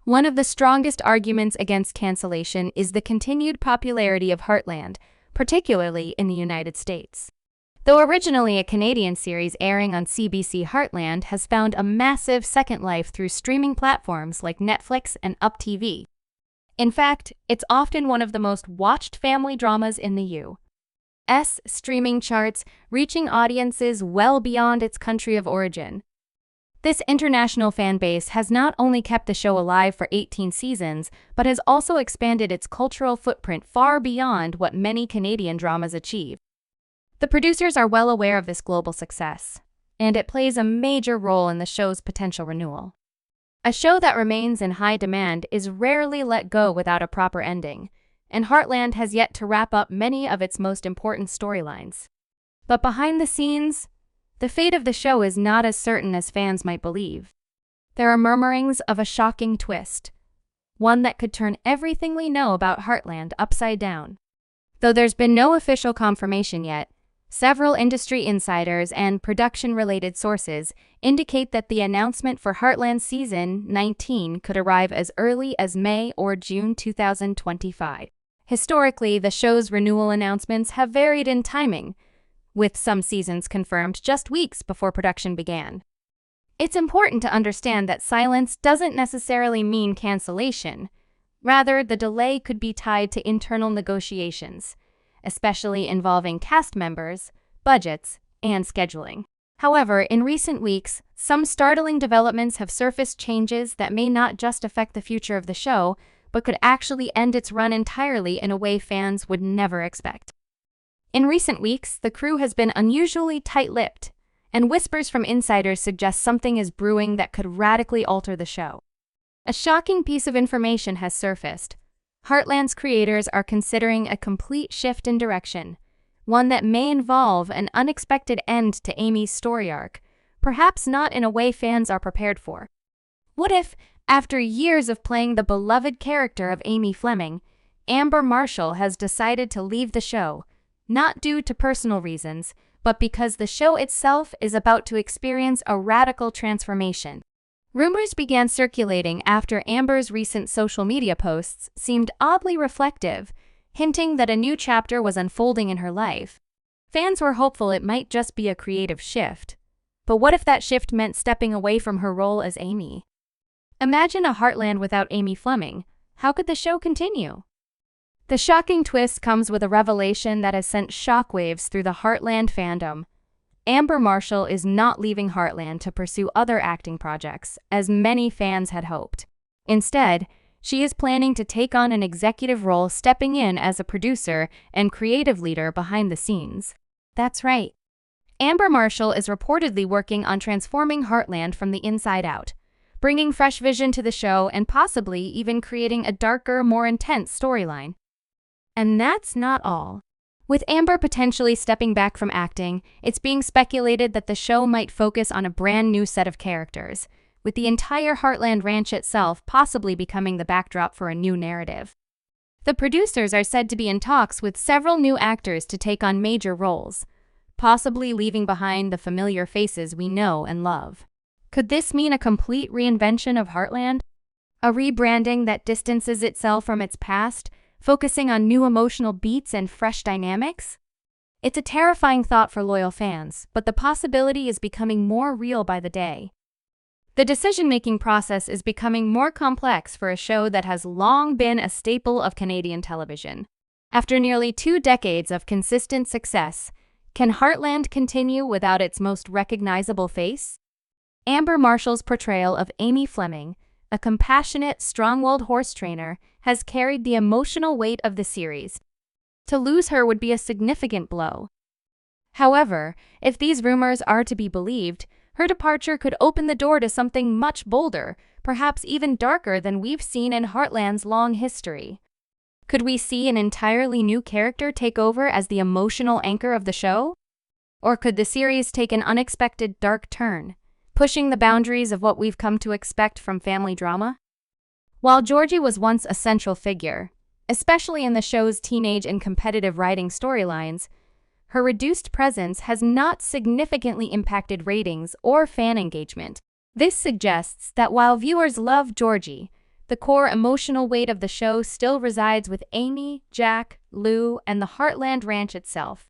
One of the strongest arguments against cancellation is the continued popularity of Heartland, particularly in the United States. Though originally a Canadian series airing on CBC, Heartland has found a massive second life through streaming platforms like Netflix and Up TV. In fact, it's often one of the most watched family dramas in the U.S. streaming charts, reaching audiences well beyond its country of origin. This international fan base has not only kept the show alive for 18 seasons, but has also expanded its cultural footprint far beyond what many Canadian dramas achieve. The producers are well aware of this global success, and it plays a major role in the show's potential renewal. A show that remains in high demand is rarely let go without a proper ending, and Heartland has yet to wrap up many of its most important storylines. But behind the scenes, the fate of the show is not as certain as fans might believe. There are murmurings of a shocking twist, one that could turn everything we know about Heartland upside down. Though there's been no official confirmation yet, several industry insiders and production-related sources indicate that the announcement for Heartland Season 19 could arrive as early as May or June 2025. Historically, the show's renewal announcements have varied in timing, with some seasons confirmed just weeks before production began. It's important to understand that silence doesn't necessarily mean cancellation. Rather, the delay could be tied to internal negotiations, especially involving cast members, budgets, and scheduling. However, in recent weeks, some startling developments have surfaced, changes that may not just affect the future of the show, but could actually end its run entirely in a way fans would never expect. In recent weeks, the crew has been unusually tight-lipped, and whispers from insiders suggest something is brewing that could radically alter the show. A shocking piece of information has surfaced. Heartland's creators are considering a complete shift in direction, one that may involve an unexpected end to Amy's story arc, perhaps not in a way fans are prepared for. What if, after years of playing the beloved character of Amy Fleming, Amber Marshall has decided to leave the show, not due to personal reasons, but because the show itself is about to experience a radical transformation? Rumors began circulating after Amber's recent social media posts seemed oddly reflective, hinting that a new chapter was unfolding in her life. Fans were hopeful it might just be a creative shift. But what if that shift meant stepping away from her role as Amy? Imagine a Heartland without Amy Fleming. How could the show continue? The shocking twist comes with a revelation that has sent shockwaves through the Heartland fandom. Amber Marshall is not leaving Heartland to pursue other acting projects, as many fans had hoped. Instead, she is planning to take on an executive role, stepping in as a producer and creative leader behind the scenes. That's right. Amber Marshall is reportedly working on transforming Heartland from the inside out, bringing fresh vision to the show and possibly even creating a darker, more intense storyline. And that's not all. With Amber potentially stepping back from acting, it's being speculated that the show might focus on a brand new set of characters, with the entire Heartland Ranch itself possibly becoming the backdrop for a new narrative. The producers are said to be in talks with several new actors to take on major roles, possibly leaving behind the familiar faces we know and love. Could this mean a complete reinvention of Heartland? A rebranding that distances itself from its past, focusing on new emotional beats and fresh dynamics? It's a terrifying thought for loyal fans, but the possibility is becoming more real by the day. The decision-making process is becoming more complex for a show that has long been a staple of Canadian television. After nearly 2 decades of consistent success, can Heartland continue without its most recognizable face? Amber Marshall's portrayal of Amy Fleming, a compassionate, strong-willed horse trainer, has carried the emotional weight of the series. To lose her would be a significant blow. However, if these rumors are to be believed, her departure could open the door to something much bolder, perhaps even darker than we've seen in Heartland's long history. Could we see an entirely new character take over as the emotional anchor of the show? Or could the series take an unexpected dark turn, pushing the boundaries of what we've come to expect from family drama? While Georgie was once a central figure, especially in the show's teenage and competitive writing storylines, her reduced presence has not significantly impacted ratings or fan engagement. This suggests that while viewers love Georgie, the core emotional weight of the show still resides with Amy, Jack, Lou, and the Heartland Ranch itself.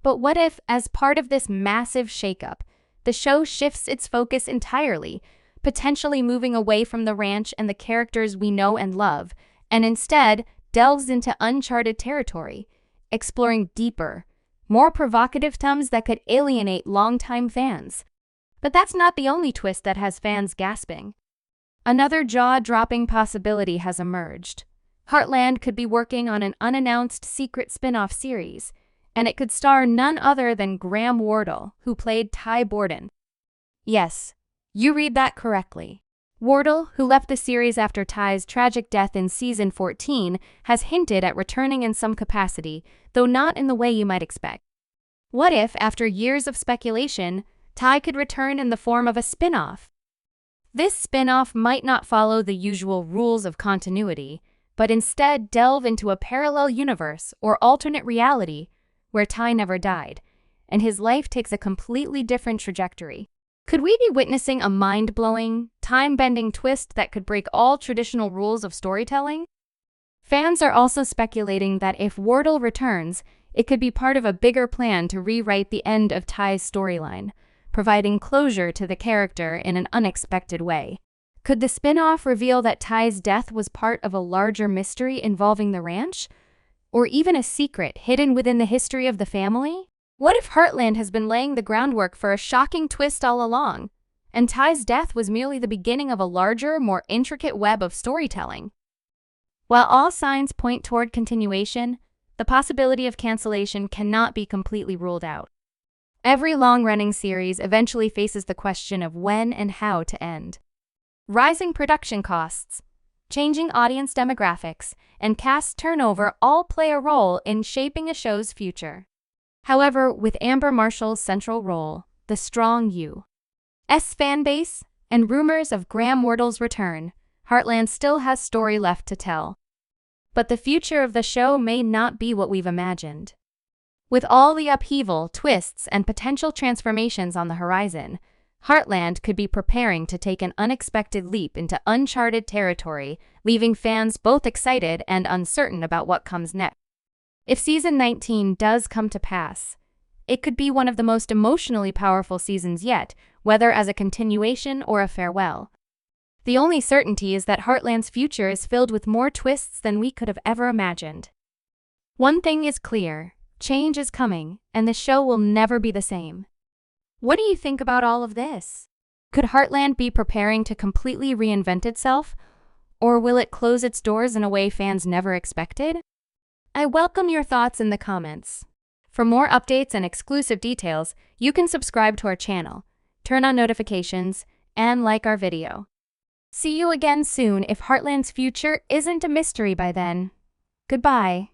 But what if, as part of this massive shakeup, the show shifts its focus entirely, potentially moving away from the ranch and the characters we know and love, and instead delves into uncharted territory, exploring deeper, more provocative themes that could alienate longtime fans? But that's not the only twist that has fans gasping. Another jaw-dropping possibility has emerged. Heartland could be working on an unannounced secret spin-off series, and it could star none other than Graham Wardle, who played Ty Borden. Yes, you read that correctly. Wardle, who left the series after Ty's tragic death in season 14, has hinted at returning in some capacity, though not in the way you might expect. What if, after years of speculation, Ty could return in the form of a spin-off? This spin-off might not follow the usual rules of continuity, but instead delve into a parallel universe or alternate reality where Ty never died, and his life takes a completely different trajectory. Could we be witnessing a mind-blowing, time-bending twist that could break all traditional rules of storytelling? Fans are also speculating that if Wardle returns, it could be part of a bigger plan to rewrite the end of Ty's storyline, providing closure to the character in an unexpected way. Could the spin-off reveal that Ty's death was part of a larger mystery involving the ranch? Or even a secret hidden within the history of the family? What if Heartland has been laying the groundwork for a shocking twist all along, and Ty's death was merely the beginning of a larger, more intricate web of storytelling? While all signs point toward continuation, the possibility of cancellation cannot be completely ruled out. Every long-running series eventually faces the question of when and how to end. Rising production costs, changing audience demographics, and cast turnover all play a role in shaping a show's future. However, with Amber Marshall's central role, the strong U.S. fanbase, and rumors of Graham Wardle's return, Heartland still has story left to tell. But the future of the show may not be what we've imagined. With all the upheaval, twists, and potential transformations on the horizon, Heartland could be preparing to take an unexpected leap into uncharted territory, leaving fans both excited and uncertain about what comes next. If Season 19 does come to pass, it could be one of the most emotionally powerful seasons yet, whether as a continuation or a farewell. The only certainty is that Heartland's future is filled with more twists than we could have ever imagined. One thing is clear. Change is coming, and the show will never be the same. What do you think about all of this? Could Heartland be preparing to completely reinvent itself, or will it close its doors in a way fans never expected? I welcome your thoughts in the comments. For more updates and exclusive details, you can subscribe to our channel, turn on notifications, and like our video. See you again soon if Heartland's future isn't a mystery by then. Goodbye.